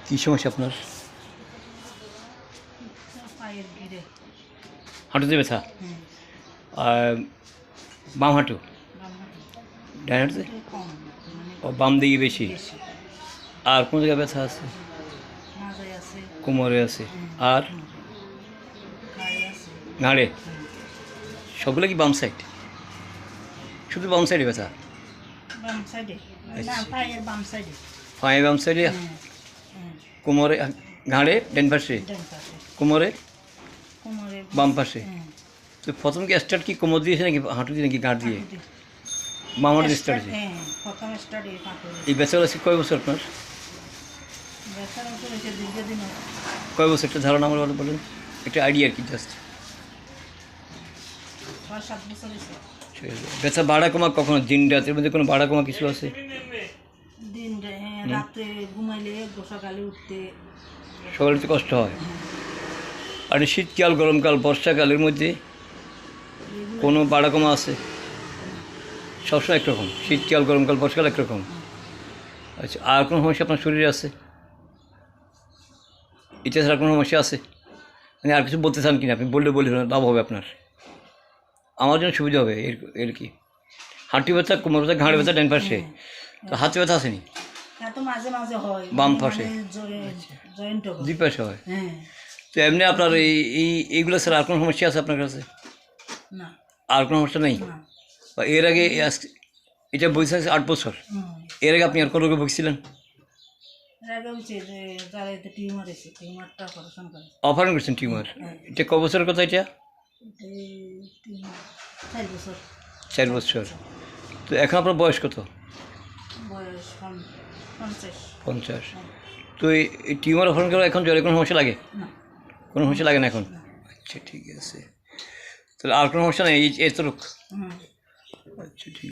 কী সমস্যা আপনার? পায়ের গিরে হাঁটুতে ব্যথা? আর বাম হাঁটু? ডান হাঁটুতে? কম ও বাম দিকে বেশি? বেশি আর কোন জায়গায় ব্যথা আছে? মাজায় আছে, কোমরে আছে? আর ঘাড়ে আছে। ঘাড়ে? সবগুলো কি বাম সাইড? শুধু বাম সাইডে ব্যথা? বাম সাইডে না, আচ্ছা। পায়ের বাম সাইডে। পায়ে বাম সাইডে? কোমরে? ঘাড়ে ডান পাশে? ডান পাশে কোমরে? কোমরে বাম পাশে? তো প্রথম কি স্টার্ট কি কোমর দিয়েছে নাকি হাঁটু দিয়ে নাকি ঘাড় দিয়ে? বাম হাঁটু দিয়ে স্টার্ট হয়েছে? প্রথম স্টার্টে পাথর এই ব্যথাগুলো আছে কয় বছর আপনার? ব্যথার ওষুধ হয়েছে দীর্ঘদিন কয় বছর একটা ধারণা আমার বলেন, একটা আইডিয়া আর কি জাস্ট। 6-7 বছর হয়েছে। ব্যথা বাড়া কমা কখনো দিন রাতের মধ্যে কোনো বাড়া কমা কিছু আছে? দিন রাত্রে ঘুমাইলে সকালে উঠতে সকালে তো কষ্ট হয়। আর শীতকাল গরমকাল বর্ষাকালের মধ্যে কোনো বাড়া কমা আছে? সবসময় একরকম? শীতকাল গরমকাল বর্ষাকাল একরকম? আচ্ছা, আর কোনো সমস্যা আপনার শরীরে আছে? এটা ছাড়া কোনো সমস্যা আছে? মানে আর কিছু বলতে চান কিনা? আপনি বললে লাভ হবে আপনার, আমার জন্য সুবিধা হবে এর কি? হাঁটু ব্যথা, কোমর ব্যথা, ঘাড় ব্যথা ডান পাশে, তো হাতে ব্যথা আসেনি? তো মাঝে মাঝে হয় বাম পাশে? জয়েন্ট দুই পাশে হয়? হ্যাঁ। তো এমনি আপনার এইগুলো ছাড়া আর কোনো সমস্যা আছে আপনার কাছে? না আর কোনো সমস্যা নেই? না। বা এর আগে এটা বয়স আছে 8 বছর, এর আগে আপনি আর কোনো রোগে ভুগছিলেন? এর আগে হচ্ছে যে যারা এতে টিউমার এসে টিউমারটা অপারেশন করে। অপারেশন করছেন টিউমার? এটা ক বছরের কথা এটা? 4 বছর। 4 বছর। তো এখন আপনার বয়স কত? বয়স 50। 50। তো এই টিউমার অপারেশন করা এখন জ্বরে কোনো সমস্যা লাগে? না কোনো সমস্যা লাগে না এখন? আচ্ছা ঠিক আছে, তাহলে আর কোনো সমস্যা নেই, এই এতটুক? আচ্ছা ঠিক।